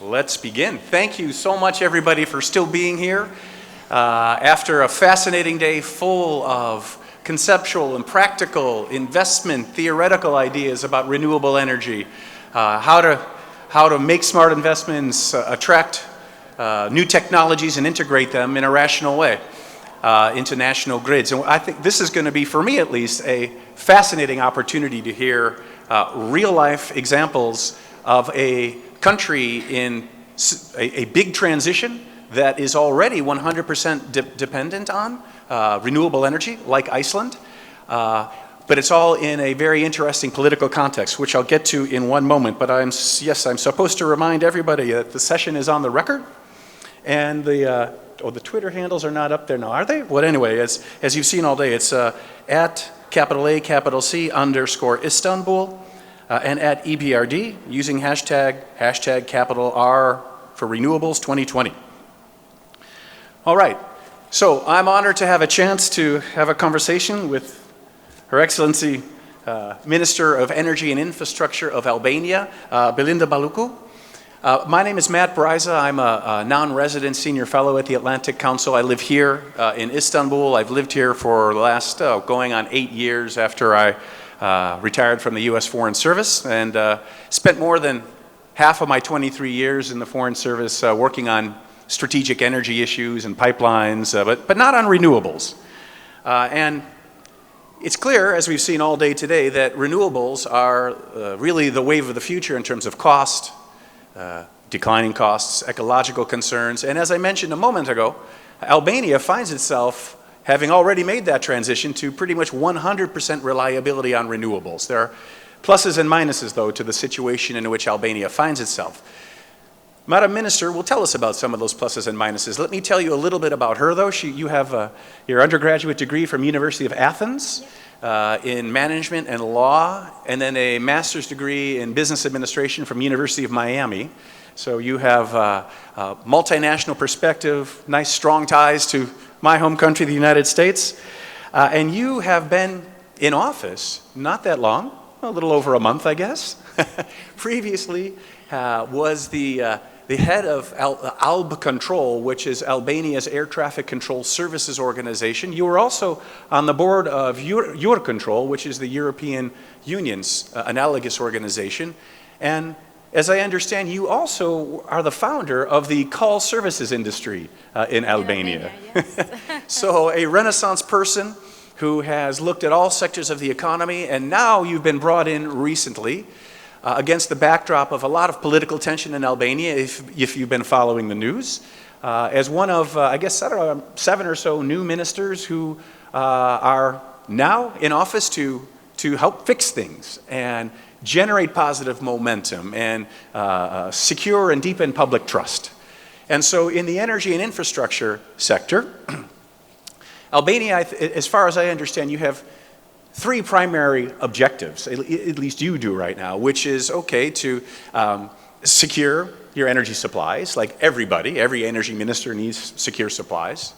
Let's begin. Thank you so much, everybody, for still being here. After a fascinating day full of conceptual and practical investment, theoretical ideas about renewable energy, how to make smart investments, attract new technologies and integrate them in a rational way into national grids. And I think this is going to be, for me at least, a fascinating opportunity to hear real-life examples of a country in a big transition that is already 100% dependent on renewable energy, like Iceland. But it's all in a very interesting political context, which I'll get to in one moment. But I'm supposed to remind everybody that the session is on the record, and the Twitter handles are not up there now, are they? Well, anyway, as you've seen all day, it's at @A C _Istanbul. And at EBRD, using hashtag R for renewables 2020. All right, so I'm honored to have a chance to have a conversation with Her Excellency Minister of Energy and Infrastructure of Albania, Belinda Balluku. My name is Matt Bryza. I'm a non-resident senior fellow at the Atlantic Council. I live here in Istanbul. I've lived here for the last going on 8 years after I retired from the U.S. Foreign Service, and spent more than half of my 23 years in the Foreign Service working on strategic energy issues and pipelines, but not on renewables. And it's clear, as we've seen all day today, that renewables are really the wave of the future in terms of cost, declining costs, ecological concerns, and as I mentioned a moment ago, Albania finds itself having already made that transition to pretty much 100% reliability on renewables. There are pluses and minuses, though, to the situation in which Albania finds itself. Madam Minister will tell us about some of those pluses and minuses. Let me tell you a little bit about her, though. You have your undergraduate degree from University of Athens in management and law, and then a master's degree in business administration from University of Miami. So you have a multinational perspective, nice strong ties to my home country, the United States, and you have been in office not that long, a little over a month, I guess. Previously was the head of ALB Control, which is Albania's air traffic control services organization. You were also on the board of Eurocontrol, which is the European Union's analogous organization, and as I understand, you also are the founder of the call services industry in Albania. Yes. So a Renaissance person who has looked at all sectors of the economy, and now you've been brought in recently against the backdrop of a lot of political tension in Albania, if you've been following the news, as one of, I guess, 7 or so new ministers who are now in office to help fix things and generate positive momentum and secure and deepen public trust. And so in the energy and infrastructure sector, Albania, as far as I understand, you have 3 primary objectives, at least you do right now, which is, okay, to secure your energy supplies, like every energy minister needs secure supplies.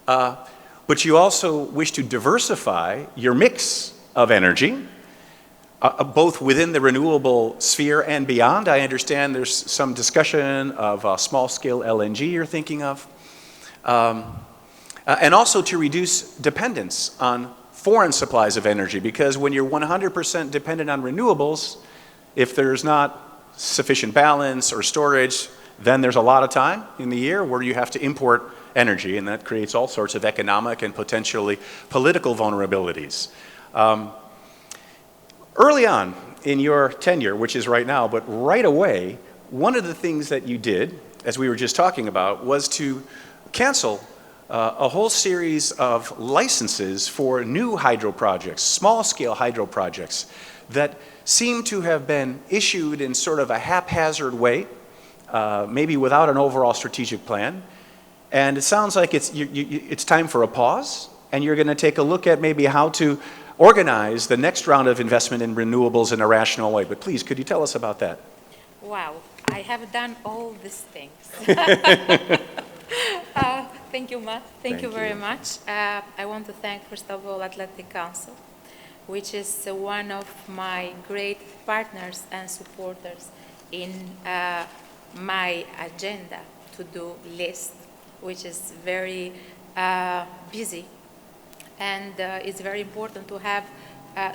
But you also wish to diversify your mix of energy, both within the renewable sphere and beyond. I understand there's some discussion of small-scale LNG you're thinking of. And also to reduce dependence on foreign supplies of energy, because when you're 100% dependent on renewables, if there's not sufficient balance or storage, then there's a lot of time in the year where you have to import energy, and that creates all sorts of economic and potentially political vulnerabilities. Early on in your tenure, which is right now, but right away, one of the things that you did, as we were just talking about, was to cancel a whole series of licenses for new hydro projects, small-scale hydro projects, that seem to have been issued in sort of a haphazard way, maybe without an overall strategic plan. And it sounds like it's time for a pause, and you're going to take a look at maybe how to organize the next round of investment in renewables in a rational way. But please, could you tell us about that? Wow, I have done all these things. Thank you, Matt. Thank you very much. I want to thank, first of all, Atlantic Council, which is one of my great partners and supporters in my agenda to-do list, which is very busy. And it's very important to have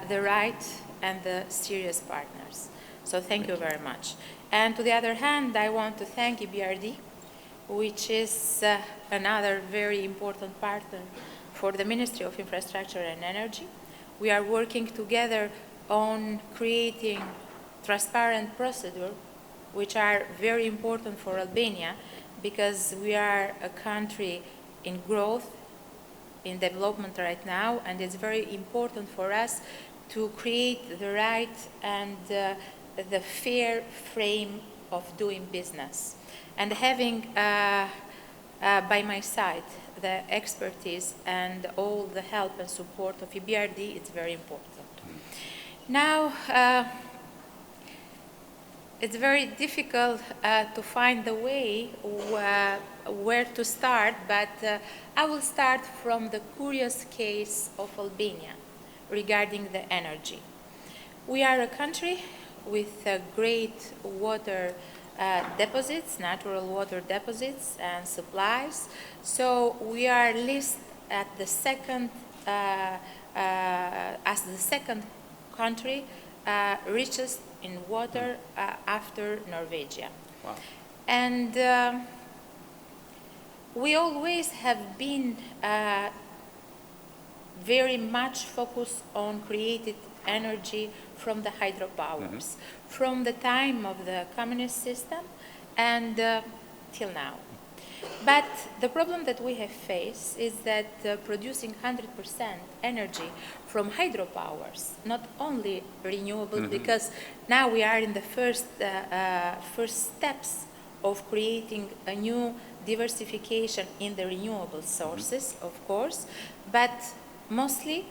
the right and the serious partners. So thank you very much. And to the other hand, I want to thank EBRD, which is another very important partner for the Ministry of Infrastructure and Energy. We are working together on creating transparent procedures, which are very important for Albania, because we are a country in growth, in development right now, and it's very important for us to create the right and the fair frame of doing business. And having by my side the expertise and all the help and support of EBRD, it's very important. Now, it's very difficult to find the way where to start, but I will start from the curious case of Albania regarding the energy. We are a country with great water deposits, natural water deposits and supplies. So we are listed at the second, as the second country richest in water after Norwegia. Wow. And we always have been very much focused on created energy from the hydropowers, from the time of the communist system and till now. But the problem that we have faced is that producing 100% energy from hydropowers, not only renewable, because now we are in the first steps of creating a new diversification in the renewable sources, of course, but mostly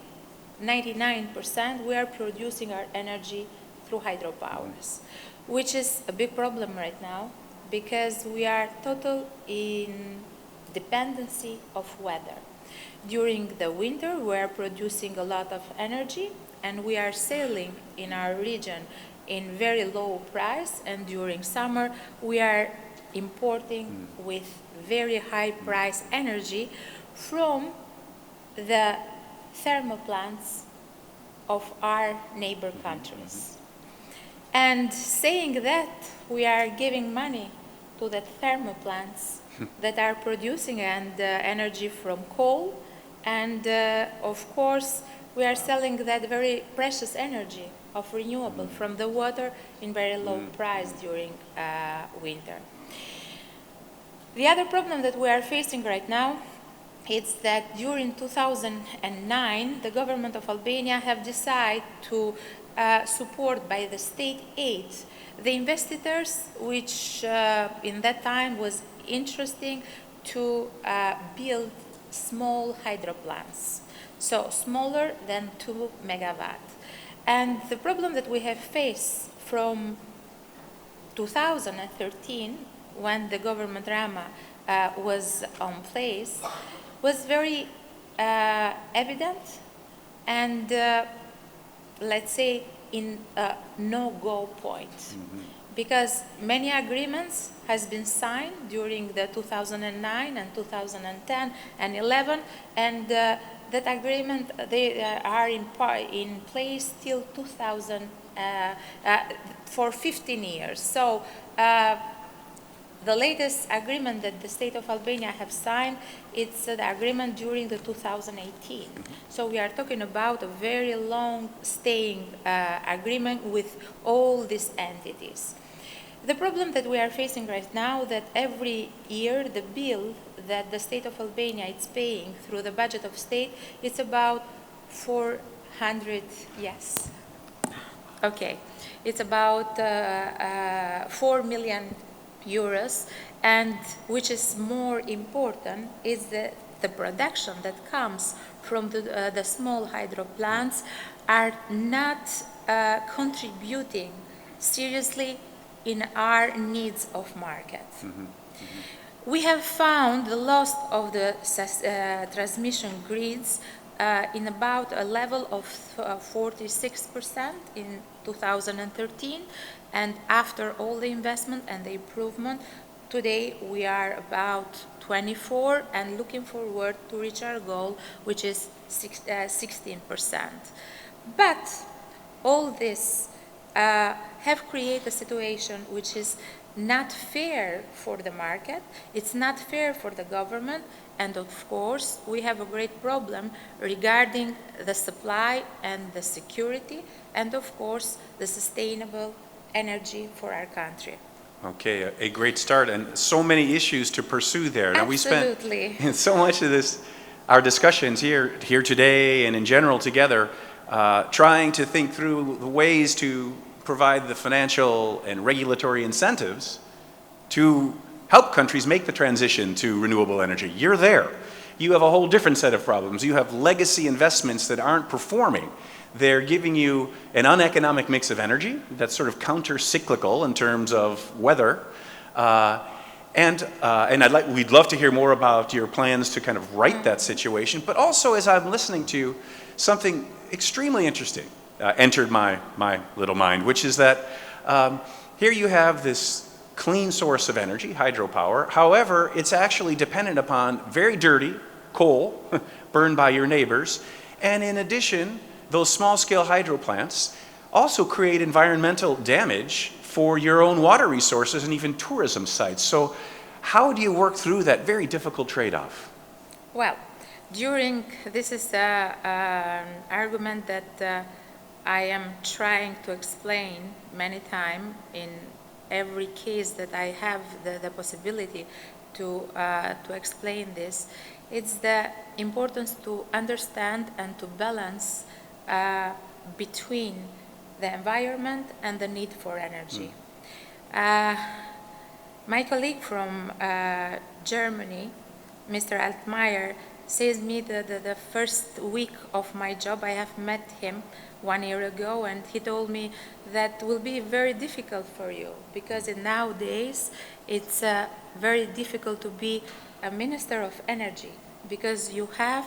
99% we are producing our energy through hydropowers, which is a big problem right now, because we are total in dependency of weather. During the winter, we are producing a lot of energy, and we are selling in our region in very low price, and during summer, we are importing with very high price energy from the thermal plants of our neighbor countries. And saying that, we are giving money to the thermal plants that are producing energy from coal, and of course we are selling that very precious energy of renewable from the water in very low price during winter. The other problem that we are facing right now is that during 2009 the government of Albania have decided to support by the state aid the investors, which in that time was interesting to build small hydro plants, so smaller than 2 megawatt. And the problem that we have faced from 2013, when the government Rama was on place, was very evident and let's say in a no-go point, because many agreements has been signed during the 2009 and 2010 and 11, and that agreement they are in place till 2000 for 15 years. So the latest agreement that the state of Albania have signed, it's the agreement during the 2018. So we are talking about a very long staying agreement with all these entities. The problem that we are facing right now, that every year the bill that the state of Albania is paying through the budget of state, it's about 400, yes. Okay, it's about 4 million euros, and which is more important is the production that comes from the small hydro plants are not contributing seriously in our needs of market. We have found the loss of the transmission grids in about a level of 46% in 2013, and after all the investment and the improvement, today we are about 24 and looking forward to reach our goal, which is 16%. But all this have created a situation which is not fair for the market, it's not fair for the government, and of course we have a great problem regarding the supply and the security, and of course the sustainable energy for our country. Okay, a great start, and so many issues to pursue there. Now, Absolutely. we spent so much of this, our discussions here today and in general together, trying to think through the ways to provide the financial and regulatory incentives to help countries make the transition to renewable energy. You're there. You have a whole different set of problems. You have legacy investments that aren't performing. They're giving you an uneconomic mix of energy that's sort of counter-cyclical in terms of weather. And we'd love to hear more about your plans to kind of right that situation. But also, as I'm listening to you, something extremely interesting entered my little mind, which is that here you have this clean source of energy, hydropower. However, it's actually dependent upon very dirty coal burned by your neighbors. And in addition, those small-scale hydro plants also create environmental damage for your own water resources and even tourism sites. So how do you work through that very difficult trade-off? Well, this is an argument that I am trying to explain many times in every case that I have the possibility to explain this. It's the importance to understand and to balance between the environment and the need for energy. My colleague from Germany, Mr. Altmaier, says me that the first week of my job, I have met him 1 year ago, and he told me that will be very difficult for you because nowadays it's very difficult to be a minister of energy because you have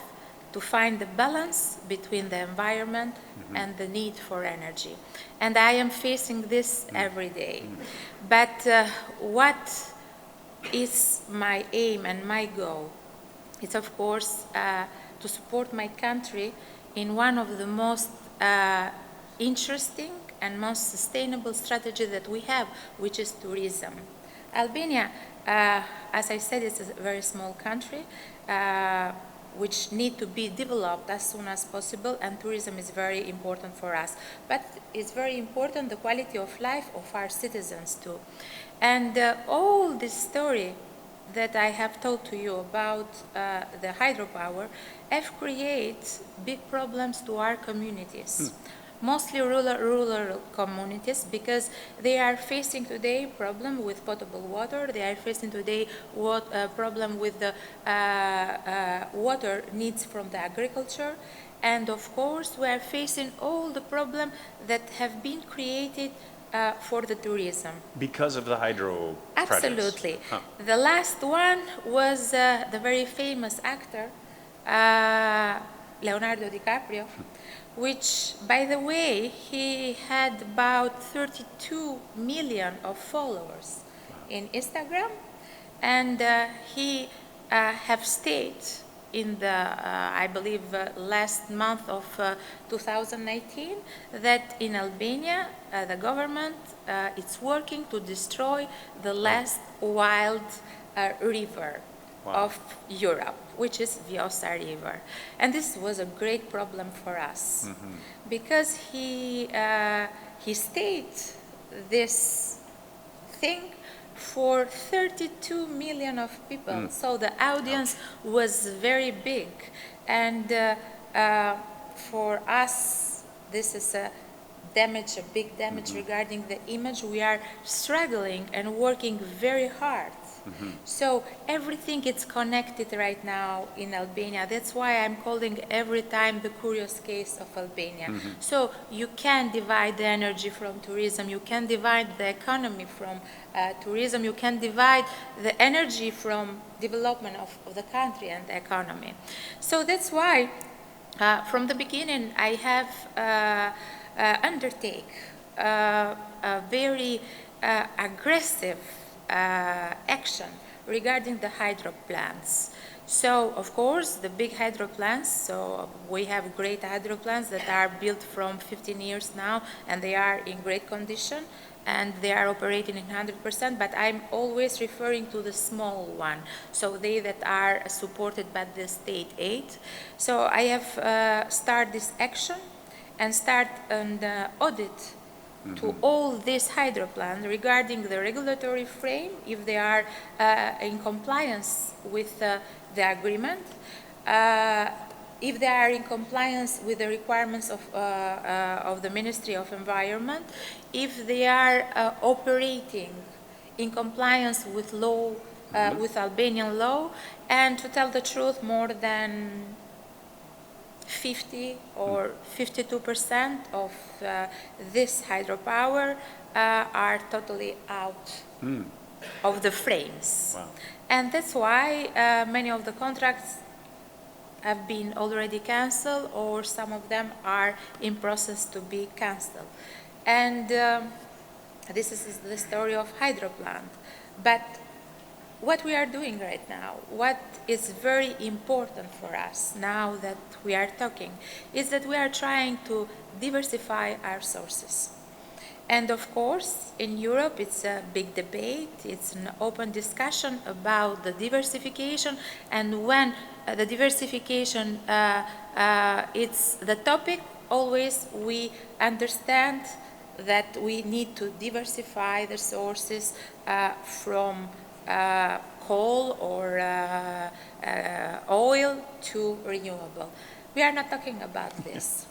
to find the balance between the environment and the need for energy. And I am facing this every day. But what is my aim and my goal? It's of course to support my country in one of the most interesting and most sustainable strategy that we have, which is tourism. Albania, as I said, is a very small country which need to be developed as soon as possible, and tourism is very important for us. But it's very important the quality of life of our citizens too. And all this story that I have told to you about the hydropower have created big problems to our communities. Mostly rural communities, because they are facing today problem with potable water. They are facing today problem with the water needs from the agriculture, and of course we are facing all the problem that have been created for the tourism. Because of the hydro projects. Absolutely. The last one was the very famous actor Leonardo DiCaprio, which, by the way, he had about 32 million of followers in Instagram, and he have stayed in the, I believe, last month of 2019, that in Albania, the government is working to destroy the last wild river of Europe, which is Vjosa River. And this was a great problem for us because he stayed this thing for 32 million of people. So the audience was very big. And for us, this is a big damage regarding the image. We are struggling and working very hard. So everything is connected right now in Albania. That's why I'm calling every time the curious case of Albania. So you can divide the energy from tourism, you can divide the economy from tourism, you can divide the energy from development of the country and the economy. So that's why From the beginning, I have undertake a very aggressive action regarding the hydro plants. So, of course, the big hydro plants, so we have great hydro plants that are built from 15 years now, and they are in great condition, and they are operating in 100%, but I'm always referring to the small one, so they that are supported by the state aid. So I have started this action and start an audit to all these hydro plants regarding the regulatory frame, if they are in compliance with the agreement, if they are in compliance with the requirements of the Ministry of Environment, if they are operating in compliance with law, with Albanian law, and to tell the truth, more than 50 or 52% of this hydropower are totally out of the frames. Wow. And that's why many of the contracts have been already canceled, or some of them are in process to be canceled. And this is the story of hydro plant. But what we are doing right now, what is very important for us now that we are talking, is that we are trying to diversify our sources. And of course, in Europe, it's a big debate, it's an open discussion about the diversification, and when the diversification it's the topic, always we understand that we need to diversify the sources from coal or oil to renewable. We are not talking about this.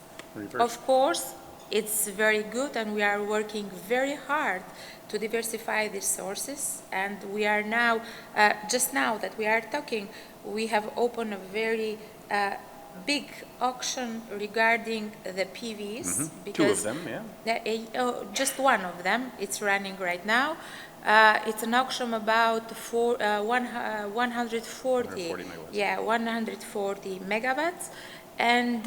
Of course, it's very good, and we are working very hard to diversify these sources, and we are now, just now that we are talking, we have opened a very big auction regarding the PVs. Because 2 of them, yeah. Just one of them, it's running right now. It's an auction about 140, 140 megawatts. Yeah, 140 megawatts, and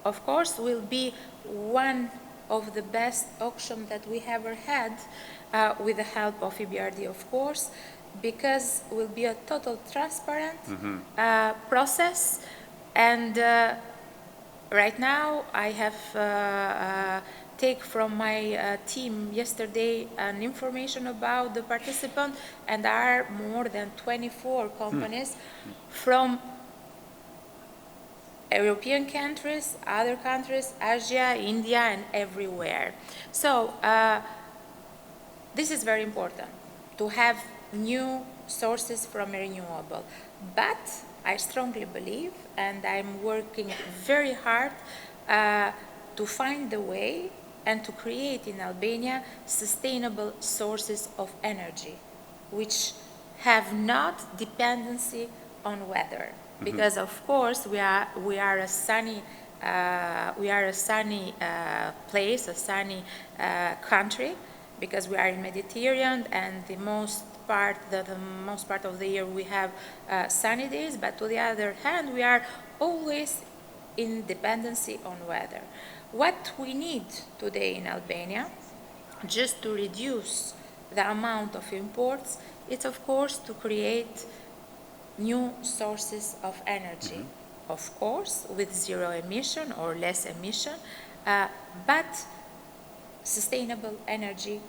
of course will be one of the best auctions that we ever had, with the help of EBRD, of course, because it will be a total transparent process. And right now I have take from my team yesterday an information about the participant, and there are more than 24 companies from European countries, other countries, Asia, India, and everywhere. So this is very important, to have new sources from renewable. But I strongly believe, and I'm working very hard to find the way and to create in Albania sustainable sources of energy, which have not dependency on weather. Because of course we are a sunny place, a sunny country, because we are in Mediterranean, and the most part of the year we have sunny days. But to the other hand, we are always in dependency on weather. What we need today in Albania, just to reduce the amount of imports, it's of course to create new sources of energy, of course with zero emission or less emission, but sustainable energy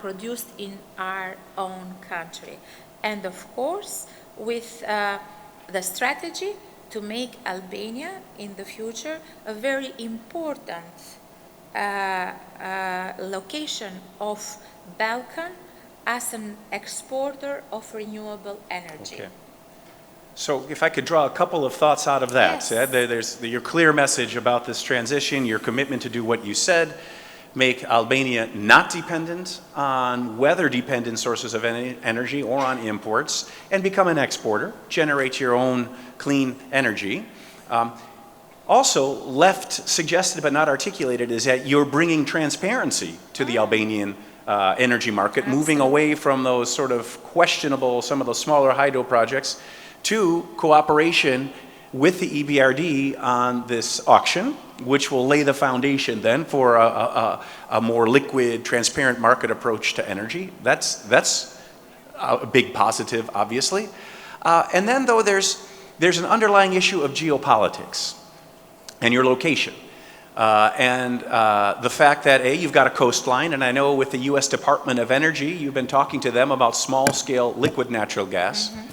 produced in our own country, and of course with the strategy to make Albania in the future a very important location of Balkan as an exporter of renewable energy. Okay. So if I could draw a couple of thoughts out of that. Yes. There's your clear message about this transition, your commitment to do what you said, make Albania not dependent on weather-dependent sources of energy or on imports, and become an exporter, generate your own clean energy. Also, left suggested but not articulated is that you're bringing transparency to the Albanian energy market, moving away from those sort of questionable, some of those smaller hydro projects, to cooperation with the EBRD on this auction, which will lay the foundation then for a more liquid, transparent market approach to energy. That's a big positive, obviously. And then, though, there's an underlying issue of geopolitics and your location. And the fact that, A, you've got a coastline, and I know with the U.S. Department of Energy, you've been talking to them about small-scale liquid natural gas. Mm-hmm.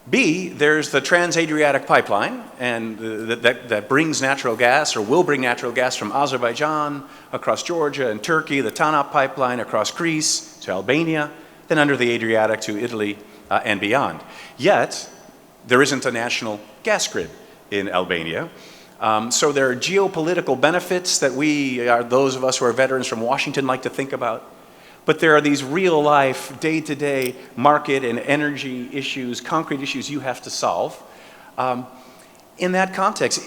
B, there's the Trans-Adriatic pipeline, and that brings natural gas, or will bring natural gas from Azerbaijan across Georgia and Turkey, the TANAP pipeline across Greece to Albania, then under the Adriatic to Italy and beyond. Yet, there isn't a national gas grid in Albania. So there are geopolitical benefits that those of us who are veterans from Washington, like to think about. But there are these real-life, day-to-day market and energy issues, concrete issues you have to solve. In that context,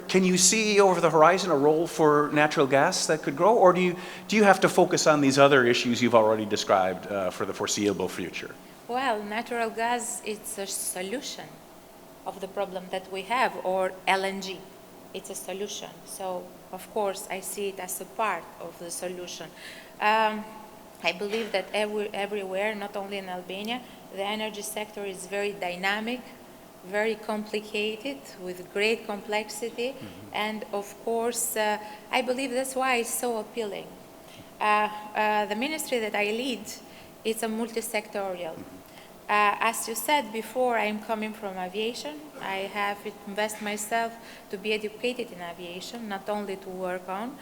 can you see over the horizon a role for natural gas that could grow, or do you have to focus on these other issues you've already described for the foreseeable future? Well, natural gas is a solution of the problem that we have, or LNG. It's a solution. So, of course, I see it as a part of the solution. I believe that everywhere, not only in Albania, the energy sector is very dynamic, very complicated, with great complexity. Mm-hmm. And of course, I believe that's why it's so appealing. The ministry that I lead is a multi-sectorial. As you said before, I'm coming from aviation. I have invested myself to be educated in aviation, not only to work on.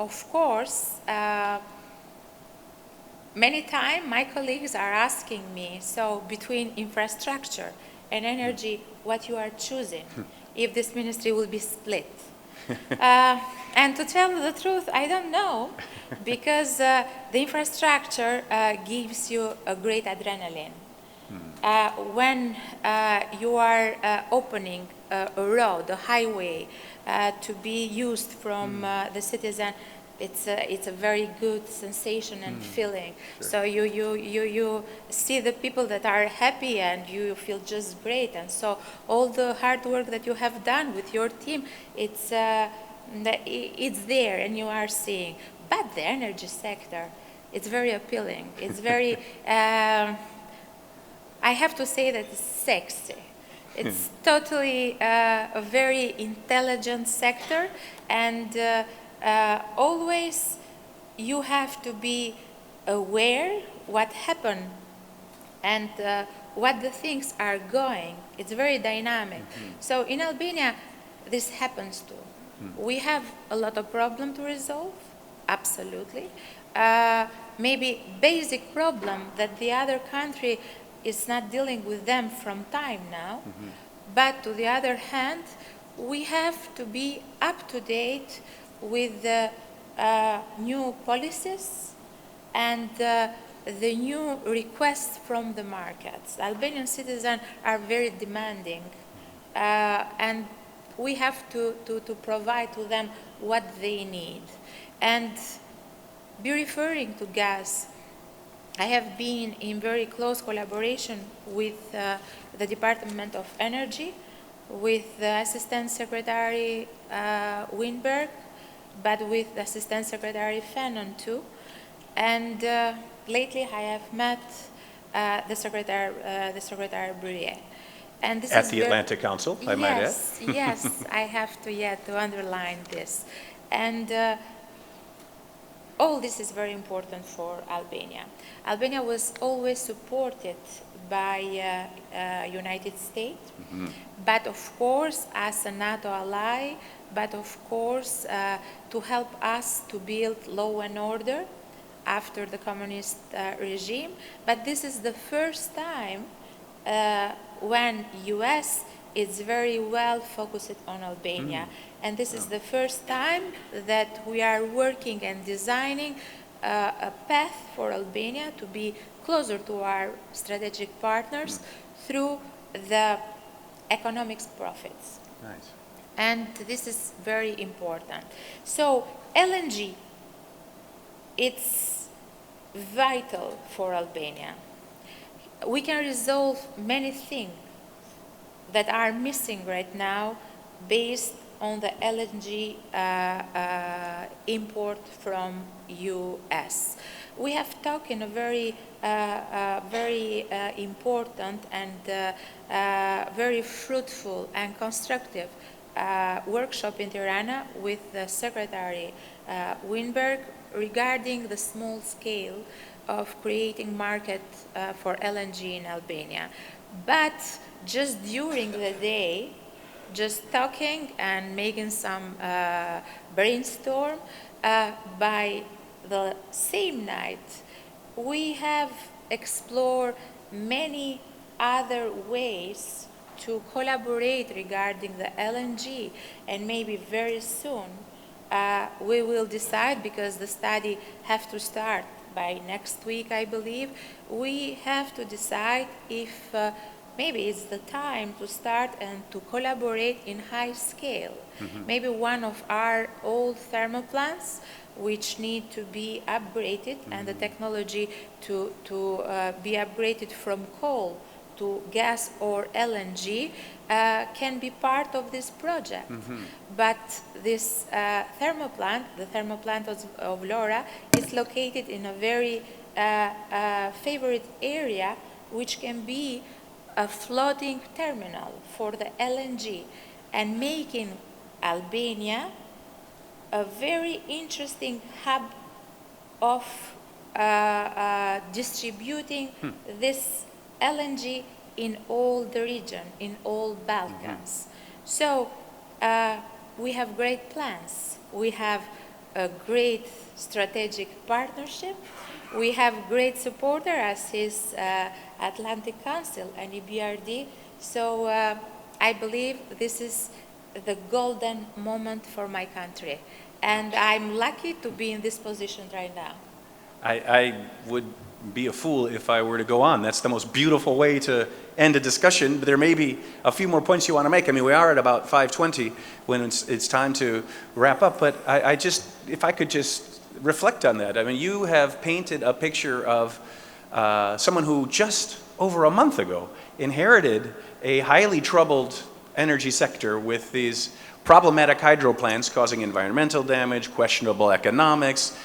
Of course, many times my colleagues are asking me, so between infrastructure and energy, what you are choosing, if this ministry will be split. And to tell the truth, I don't know, because the infrastructure gives you a great adrenaline. When you are opening a road, a highway, to be used from the citizen, it's a very good sensation and feeling. Sure. So you see the people that are happy, and you feel just great. And so all the hard work that you have done with your team, it's there, and you are seeing. But the energy sector, it's very appealing. It's very, I have to say that it's sexy. It's totally a very intelligent sector, and always you have to be aware what happened and what the things are going. It's very dynamic. Mm-hmm. So in Albania, this happens too. Mm-hmm. We have a lot of problems to resolve, absolutely. Maybe basic problem that the other country is not dealing with them from time now. Mm-hmm. But to the other hand, we have to be up to date with the new policies and the new requests from the markets. Albanian citizens are very demanding, and we have to provide to them what they need. And be referring to gas, I have been in very close collaboration with the Department of Energy, with the Assistant Secretary Winberg, but with the Assistant Secretary Fanon too. And lately I have met the Secretary Bryza. And this at is the Atlantic Council, I might add. Yes, I have to underline this. And all this is very important for Albania. Albania was always supported by United States, mm-hmm. but of course as a NATO ally, but of course to help us to build law and order after the communist regime. But this is the first time when US is very well focused on Albania. And this is the first time that we are working and designing a path for Albania to be closer to our strategic partners through the economics profits. Nice. And this is very important. So LNG, it's vital for Albania. we can resolve many things that are missing right now based on the LNG import from US. We have talked in a very important and very fruitful and constructive workshop in Tirana with the Secretary Winberg regarding the small scale of creating market for LNG in Albania. But just during the day, just talking and making some brainstorm, by the same night, we have explored many other ways to collaborate regarding the LNG, and maybe very soon we will decide, because the study have to start by next week, I believe. We have to decide if maybe it's the time to start and to collaborate in high scale. Maybe one of our old thermal plants, which need to be upgraded, and the technology to be upgraded from coal to gas or LNG can be part of this project. But this thermal plant, the thermal plant of Laura, is located in a very favorite area, which can be a floating terminal for the LNG, and making Albania a very interesting hub of distributing this LNG in all the region, in all Balkans. So we have great plans. We have a great strategic partnership. We have great supporter as is Atlantic Council and EBRD. So I believe this is the golden moment for my country. And I'm lucky to be in this position right now. I would be a fool if I were to go on. That's the most beautiful way to end a discussion, but there may be a few more points you want to make. I mean, we are at about 5:20 when it's time to wrap up, but I just, if I could just reflect on that. I mean, you have painted a picture of someone who just over a month ago inherited a highly troubled energy sector with these problematic hydro plants causing environmental damage, questionable economics,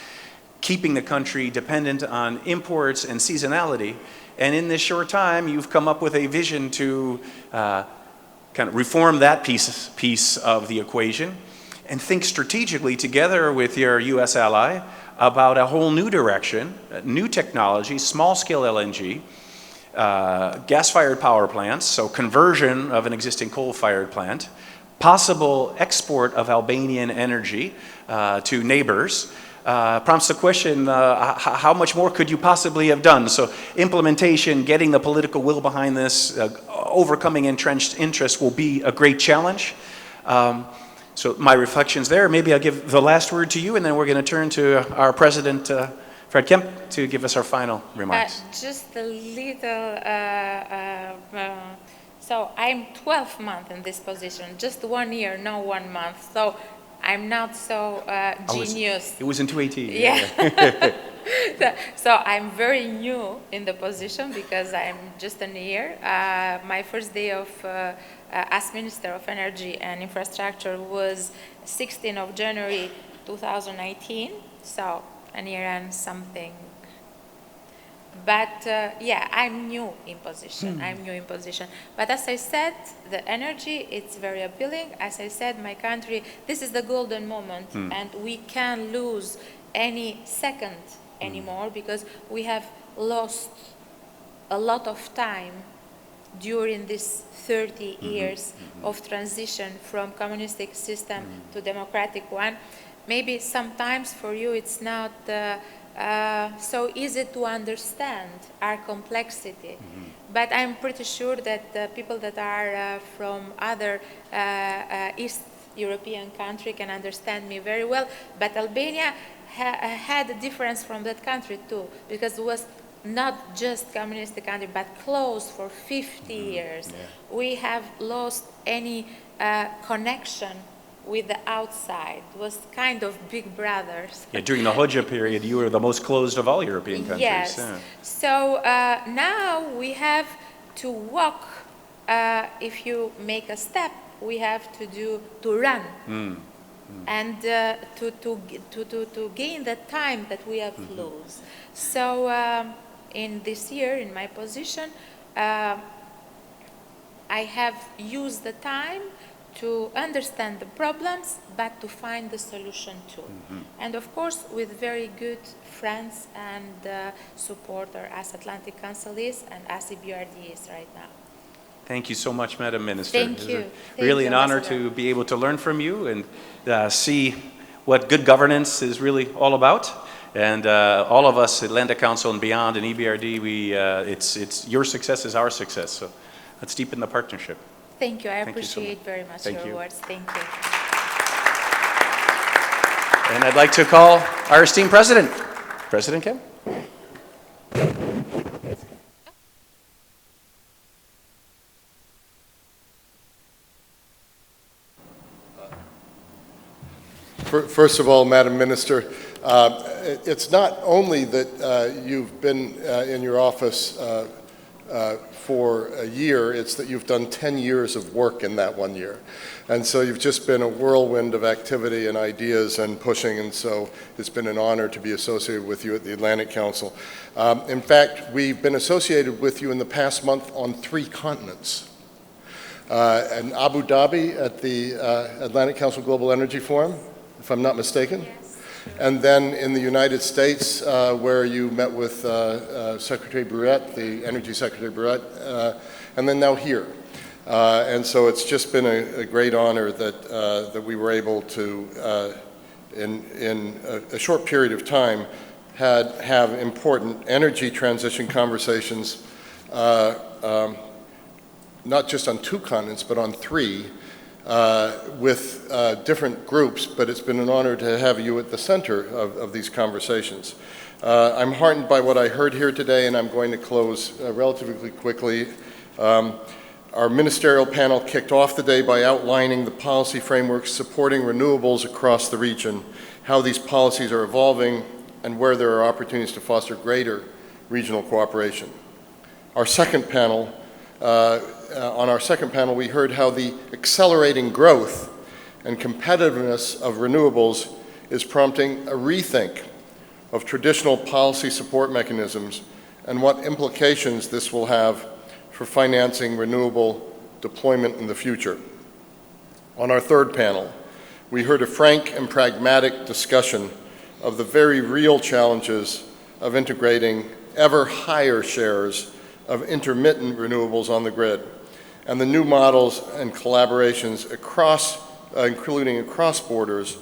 keeping the country dependent on imports and seasonality. And in this short time, you've come up with a vision to kind of reform that piece of the equation and think strategically together with your US ally about a whole new direction, new technology, small-scale LNG, gas-fired power plants, so conversion of an existing coal-fired plant, possible export of Albanian energy to neighbors. Prompts the question, how much more could you possibly have done? So implementation, getting the political will behind this, overcoming entrenched interests will be a great challenge. So my reflections there. Maybe I'll give the last word to you, and then we're going to turn to our president, Fred Kemp, to give us our final remarks. Just a little, so I'm 12 months in this position, just 1 year, no 1 month. So I'm not so genius. It was in 2018. Yeah. So I'm very new in the position because I'm just a year. My first day of as Minister of Energy and Infrastructure was 16th of January 2019. So a year and something. But yeah, I'm new in position. I'm new in position. But as I said, the energy, it's very appealing. As I said, my country, this is the golden moment, and we can't lose any second anymore because we have lost a lot of time during this 30 years of transition from communistic system to democratic one. Maybe sometimes for you it's not so easy to understand our complexity. But I'm pretty sure that the people that are from other East European country can understand me very well. But Albania had a difference from that country too, because it was not just communist country, but closed for 50 years. Yeah. We have lost any connection with the outside, was kind of big brothers. Yeah, during the Hoxha period, you were the most closed of all European countries. Yes. Yeah. So now we have to walk. If you make a step, we have to run. And to gain the time that we have lost. So in this year, in my position, I have used the time to understand the problems, but to find the solution too. And of course, with very good friends and supporter as Atlantic Council is and as EBRD is right now. Thank you so much, Madam Minister. Thank you. Really an honor Ambassador. to be able to learn from you and see what good governance is really all about. And all of us, Atlantic Council and beyond, and EBRD, it's your success is our success. So let's deepen the partnership. Thank you. I Thank you so appreciate much. very much Thank your you. words. Thank you. And I'd like to call our esteemed President. President Kim? First of all, Madam Minister, it's not only that you've been in your office for a year, it's that you've done 10 years of work in that 1 year. And so you've just been a whirlwind of activity and ideas and pushing, and so it's been an honor to be associated with you at the Atlantic Council. In fact, we've been associated with you in the past month on 3 continents. In Abu Dhabi at the Atlantic Council Global Energy Forum, if I'm not mistaken. Yes. And then in the United States, where you met with Secretary Bruette, the Energy Secretary Bruette, and then now here. And so it's just been a great honor that we were able to, in a short period of time, have important energy transition conversations, not just on 2 continents, but on 3, with different groups, but it's been an honor to have you at the center of these conversations. I'm heartened by what I heard here today, and I'm going to close relatively quickly. Our ministerial panel kicked off the day by outlining the policy frameworks supporting renewables across the region, how these policies are evolving, and where there are opportunities to foster greater regional cooperation. Our second panel, on our second panel, we heard how the accelerating growth and competitiveness of renewables is prompting a rethink of traditional policy support mechanisms and what implications this will have for financing renewable deployment in the future. On our third panel, we heard a frank and pragmatic discussion of the very real challenges of integrating ever higher shares of intermittent renewables on the grid, and the new models and collaborations across, including across borders,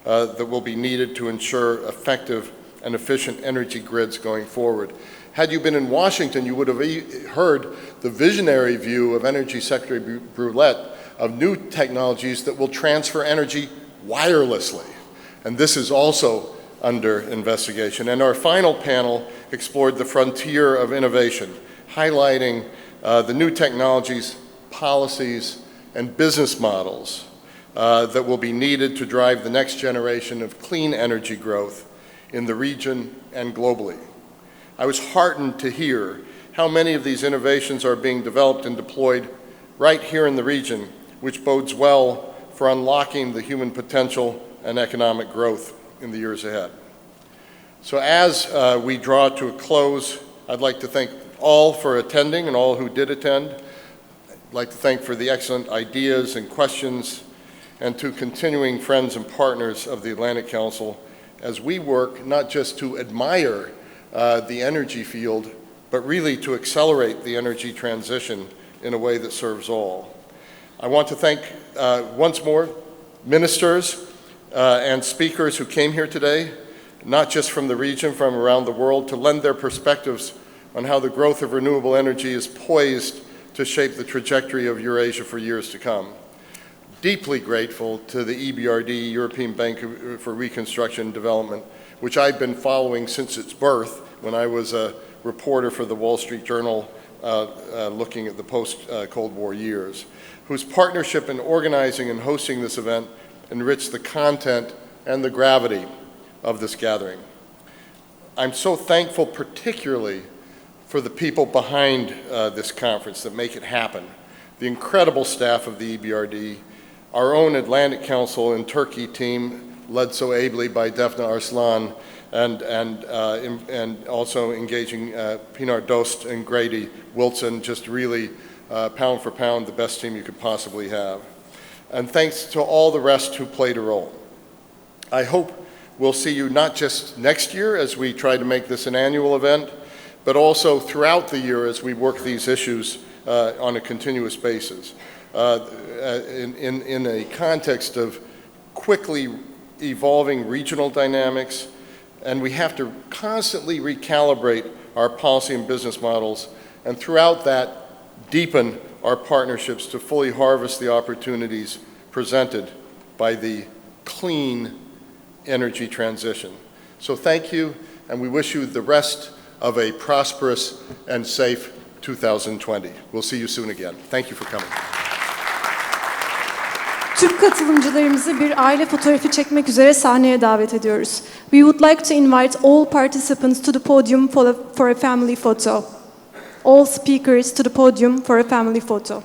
that will be needed to ensure effective and efficient energy grids going forward. Had you been in Washington, you would have heard the visionary view of Energy Secretary Bruette of new technologies that will transfer energy wirelessly. And this is also under investigation. And our final panel explored the frontier of innovation, highlighting the new technologies, policies, and business models that will be needed to drive the next generation of clean energy growth in the region and globally. I was heartened to hear how many of these innovations are being developed and deployed right here in the region, which bodes well for unlocking the human potential and economic growth in the years ahead. So as we draw to a close, I'd like to thank all for attending and all who did attend. I'd like to thank for the excellent ideas and questions, and to continuing friends and partners of the Atlantic Council as we work not just to admire the energy field, but really to accelerate the energy transition in a way that serves all. I want to thank once more ministers and speakers who came here today, not just from the region, from around the world, to lend their perspectives on how the growth of renewable energy is poised to shape the trajectory of Eurasia for years to come. Deeply grateful to the EBRD, European Bank for Reconstruction and Development, which I've been following since its birth when I was a reporter for the Wall Street Journal looking at the post-Cold War years, whose partnership in organizing and hosting this event enrich the content and the gravity of this gathering. I'm so thankful particularly for the people behind this conference that make it happen. The incredible staff of the EBRD, our own Atlantic Council and Turkey team, led so ably by Defne Arslan, and also engaging Pinar Dost and Grady Wilson, just really pound for pound the best team you could possibly have. And thanks to all the rest who played a role. I hope we'll see you not just next year as we try to make this an annual event, but also throughout the year as we work these issues on a continuous basis. In a context of quickly evolving regional dynamics, and we have to constantly recalibrate our policy and business models, and throughout that, deepen our partnerships to fully harvest the opportunities presented by the clean energy transition. So thank you, and we wish you the rest of a prosperous and safe 2020. We'll see you soon again. Thank you for coming. Türk katılımcılarımızı bir aile fotoğrafı çekmek üzere sahneye davet ediyoruz. We would like to invite all participants to the podium for a family photo. All speakers to the podium for a family photo.